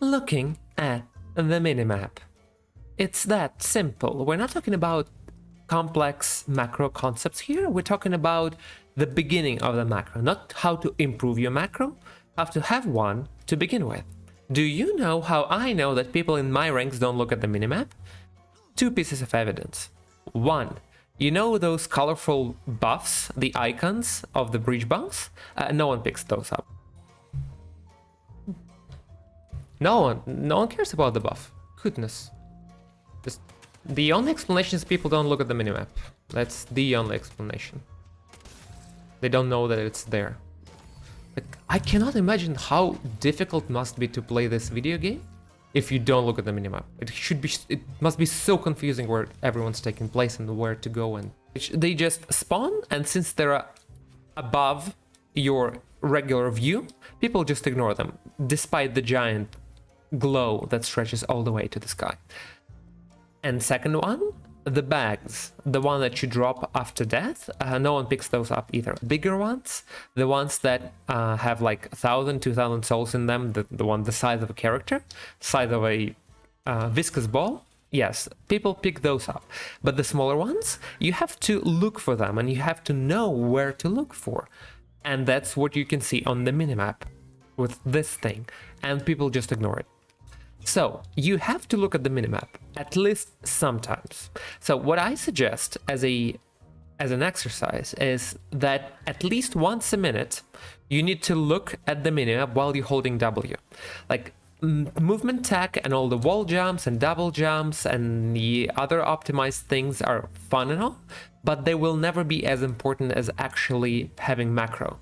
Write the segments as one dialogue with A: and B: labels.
A: looking at the minimap. It's that simple. We're not talking about complex macro concepts here. We're talking about the beginning of the macro, not how to improve your macro, how to have one to begin with. Do you know how I know that people in my ranks don't look at the minimap? Two pieces of evidence. One, you know those colorful buffs, the icons of the breach buffs? No one picks those up. No one cares about the buff. Goodness. Just the only explanation is people don't look at the minimap. That's the only explanation. They don't know that it's there. Like, I cannot imagine how difficult it must be to play this video game if you don't look at the minimap. It must be so confusing where everyone's taking place and where to go, and they just spawn, and since they're above your regular view, people just ignore them, despite the giant glow that stretches all the way to the sky. And second one, the bags, the one that you drop after death, no one picks those up either. Bigger ones, the ones that have like 1,000, 2,000 souls in them, the one the size of a character, size of a viscous ball, yes, people pick those up. But the smaller ones, you have to look for them and you have to know where to look for. And that's what you can see on the minimap with this thing, and people just ignore it. So you have to look at the minimap at least sometimes. So what I suggest as an exercise is that at least once a minute you need to look at the minimap while you're holding W. Like movement tech and all the wall jumps and double jumps and the other optimized things are fun and all, but they will never be as important as actually having macro.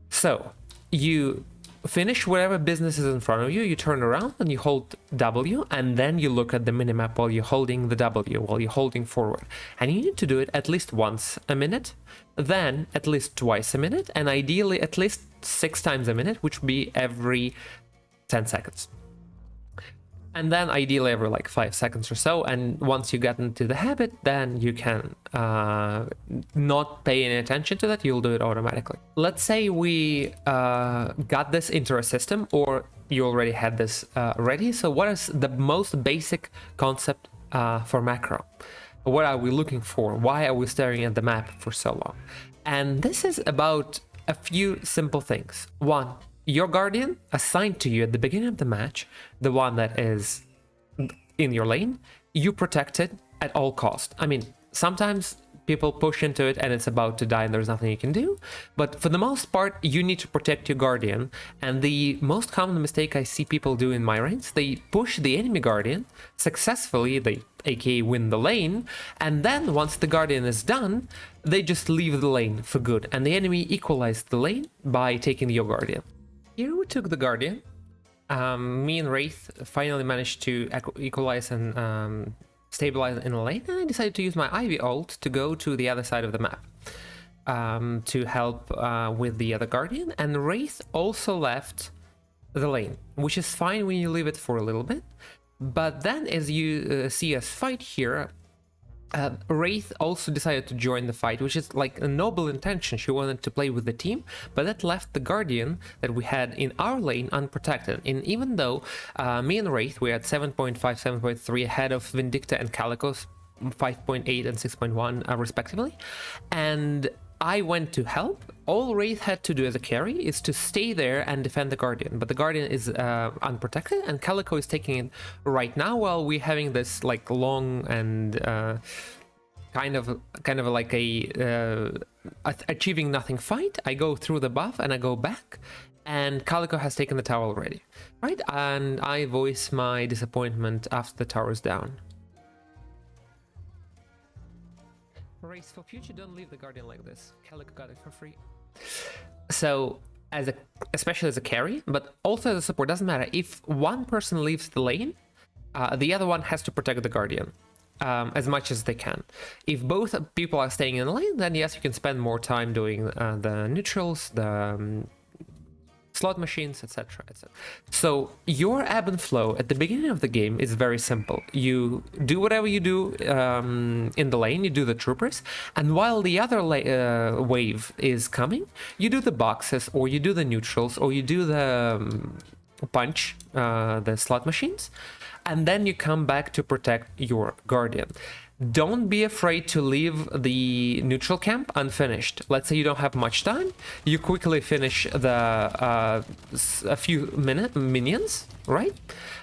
A: So you finish whatever business is in front of you, you turn around and you hold W, and then you look at the minimap while you're holding the W, while you're holding forward. And you need to do it at least once a minute, then at least twice a minute, and ideally at least 6 times a minute, which would be every 10 seconds. And then ideally every like 5 seconds or so, and once you get into the habit, then you can not pay any attention to that, you'll do it automatically. Let's say we got this into a system, or you already had this ready. So what is the most basic concept for macro? What are we looking for? Why are we staring at the map for so long? And this is about a few simple things. One, your guardian assigned to you at the beginning of the match, the one that is in your lane, you protect it at all cost. I mean, sometimes people push into it and it's about to die and there's nothing you can do, but for the most part, you need to protect your guardian. And the most common mistake I see people do in my ranks, they push the enemy guardian successfully, they aka win the lane, and then once the guardian is done, they just leave the lane for good, and the enemy equalized the lane by taking your guardian. Here we took the guardian. Me and Wraith finally managed to equalize and stabilize in a lane, and I decided to use my Ivy ult to go to the other side of the map to help with the other guardian. And Wraith also left the lane, which is fine when you leave it for a little bit. But then as you see us fight here, Wraith also decided to join the fight, which is like a noble intention. She wanted to play with the team, but that left the guardian that we had in our lane unprotected. And even though me and Wraith, we had 7.5, 7.3 ahead of Vindicta and Calico's 5.8 and 6.1 respectively, and I went to help, all Wraith had to do as a carry is to stay there and defend the Guardian, but the Guardian is unprotected, and Calico is taking it right now while we're having this like long and kind of like a achieving nothing fight. I go through the buff and I go back, and Calico has taken the tower already, right? And I voice my disappointment after the tower is down. Race for future, don't leave the Guardian like this. Calico got it for free. So, especially as a carry, but also as a support, doesn't matter. If one person leaves the lane, the other one has to protect the Guardian as much as they can. If both people are staying in the lane, then yes, you can spend more time doing the neutrals, the slot machines, etc, etc. So your ebb and flow at the beginning of the game is very simple. You do whatever you do in the lane, you do the troopers, and while the other wave is coming, you do the boxes, or you do the neutrals, or you do the punch the slot machines, and then you come back to protect your guardian. Don't be afraid to leave the neutral camp unfinished. Let's say you don't have much time, you quickly finish the a few minions, right?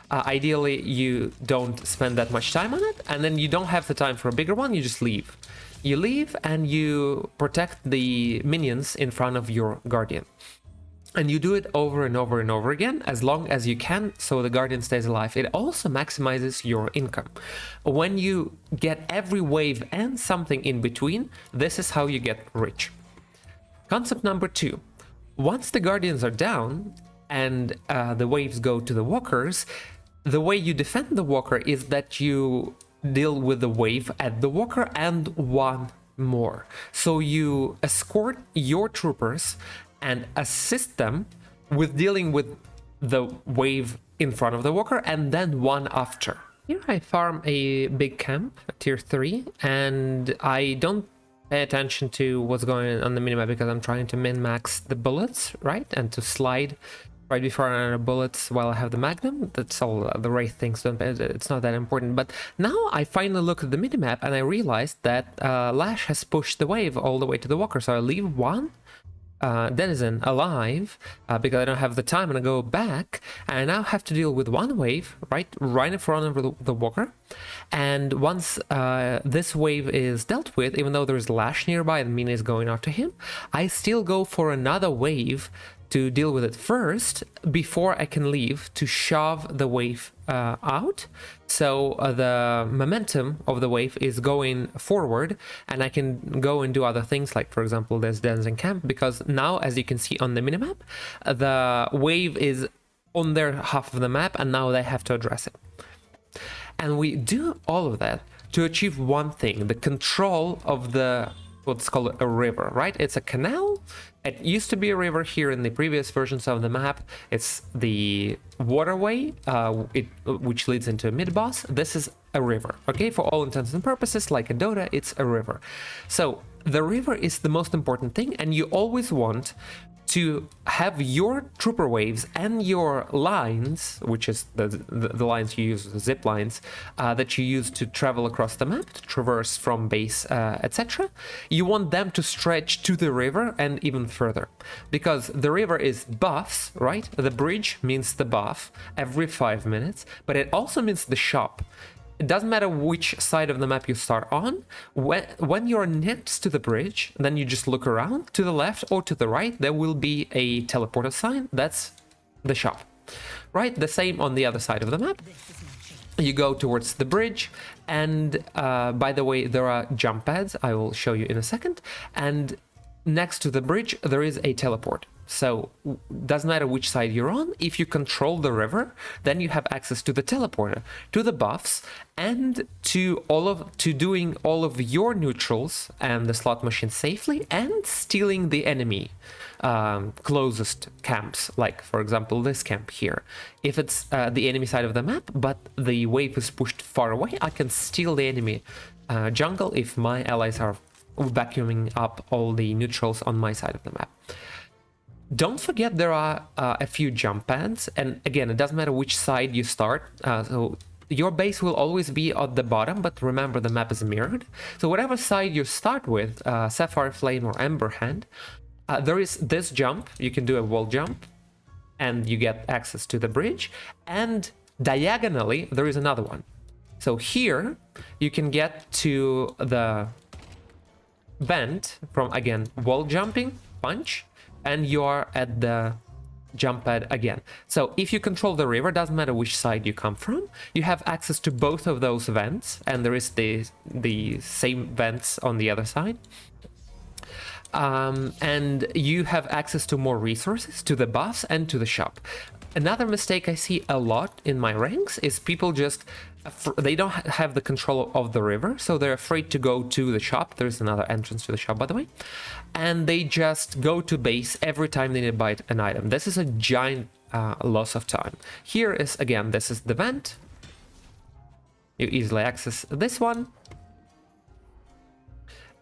A: Ideally, you don't spend that much time on it, and then you don't have the time for a bigger one, you just leave. You leave and you protect the minions in front of your guardian. And you do it over and over and over again, as long as you can, so the guardian stays alive. It also maximizes your income. When you get every wave and something in between, this is how you get rich. Concept number 2. Once the guardians are down and the waves go to the walkers, the way you defend the walker is that you deal with the wave at the walker and one more. So you escort your troopers and assist them with dealing with the wave in front of the walker and then one after. Here I farm a big camp, tier 3, and I don't pay attention to what's going on the minimap because I'm trying to min-max the bullets, right? And to slide right before I run out of bullets while I have the magnum. That's all the wraith things, it's not that important. But now I finally look at the minimap and I realized that Lash has pushed the wave all the way to the walker, so I leave one denizen alive because I don't have the time, and I go back and I now have to deal with one wave right in front of the walker. And once this wave is dealt with, even though there's Lash nearby and Mina is going after him, I still go for another wave to deal with it first before I can leave to shove the wave out. So the momentum of the wave is going forward, and I can go and do other things, like for example there's Denizen Camp, because now, as you can see on the minimap, the wave is on their half of the map and now they have to address it. And we do all of that to achieve one thing: the control of the what's called a river, right? It's a canal. It used to be a river here in the previous versions of the map. It's the waterway, which leads into a mid-boss. This is a river, okay? For all intents and purposes, like a Dota, it's a river. So the river is the most important thing, and you always want to have your trooper waves and your lines, which is the lines you use, the zip lines, that you use to travel across the map, to traverse from base, etc. You want them to stretch to the river and even further, because the river is buffs, right? The bridge means the buff every 5 minutes, but it also means the shop. It doesn't matter which side of the map you start on. When you're next to the bridge, then you just look around to the left or to the right. There will be a teleporter sign. That's the shop, right? The same on the other side of the map. You go towards the bridge, and by the way, there are jump pads. I will show you in a second. And next to the bridge, there is a teleport. So doesn't matter which side you're on. If you control the river, then you have access to the teleporter, to the buffs, and to doing all of your neutrals and the slot machine safely, and stealing the enemy closest camps, like for example this camp here. If it's the enemy side of the map, but the wave is pushed far away, I can steal the enemy jungle if my allies are vacuuming up all the neutrals on my side of the map. Don't forget there are a few jump pads, and again, it doesn't matter which side you start, so your base will always be at the bottom, but remember the map is mirrored. So whatever side you start with, Sapphire Flame or Ember Hand, there is this jump, you can do a wall jump, and you get access to the bridge, and diagonally there is another one. So here you can get to the vent from, again, wall jumping, punch, and you are at the jump pad again. So if you control the river, doesn't matter which side you come from, you have access to both of those vents, and there is the same vents on the other side. And you have access to more resources, to the buffs, and to the shop. Another mistake I see a lot in my ranks is people just, they don't have the control of the river, so they're afraid to go to the shop. There's another entrance to the shop, by the way. And they just go to base every time they need to buy an item. This is a giant loss of time. Here is, again, this is the vent. You easily access this one.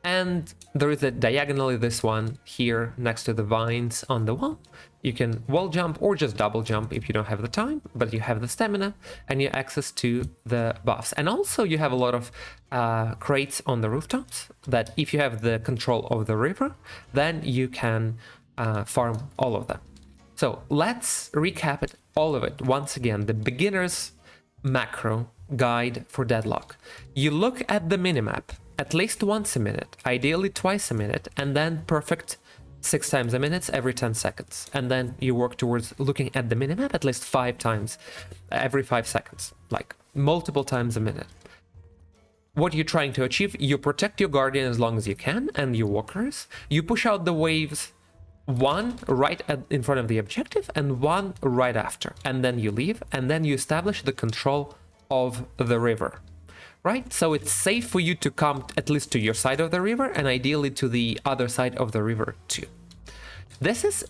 A: And there is a diagonally this one here next to the vines on the wall. You can wall jump or just double jump if you don't have the time, but you have the stamina and you access to the buffs. And also you have a lot of crates on the rooftops that if you have the control of the river, then you can farm all of them. So let's recap it, all of it once again. The beginner's macro guide for Deadlock. You look at the minimap at least once a minute, ideally twice a minute, and then perfect 6 times a minute every 10 seconds. And then you work towards looking at the minimap at least 5 times every 5 seconds, like multiple times a minute. What you're trying to achieve, you protect your guardian as long as you can and your walkers. You push out the waves, one right in front of the objective and one right after. And then you leave, and then you establish the control of the river. Right? So it's safe for you to come at least to your side of the river and ideally to the other side of the river too. This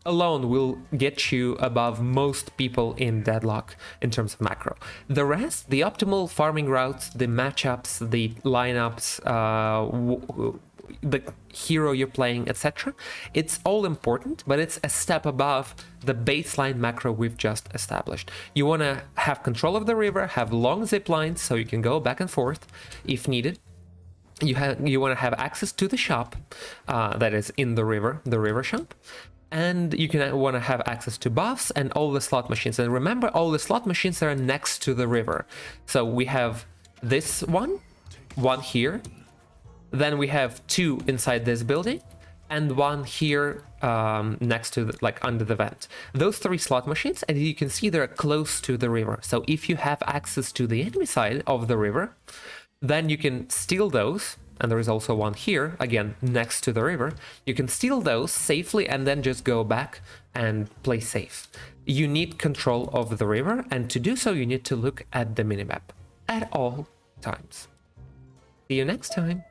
A: alone will get you above most people in Deadlock in terms of macro. The rest, the optimal farming routes, the matchups, the lineups, the hero you're playing, etc. It's all important, but it's a step above the baseline macro we've just established. You want to have control of the river, have long zip lines so you can go back and forth if needed. You want to have access to the shop that is in the river shop. And you can want to have access to buffs and all the slot machines. And remember, all the slot machines are next to the river. So we have this one here. Then we have 2 inside this building and 1 here next to like under the vent. Those 3 slot machines, and you can see they're close to the river. So if you have access to the enemy side of the river, then you can steal those. And there is also 1 here, again, next to the river. You can steal those safely and then just go back and play safe. You need control of the river, and to do so, you need to look at the minimap at all times. See you next time.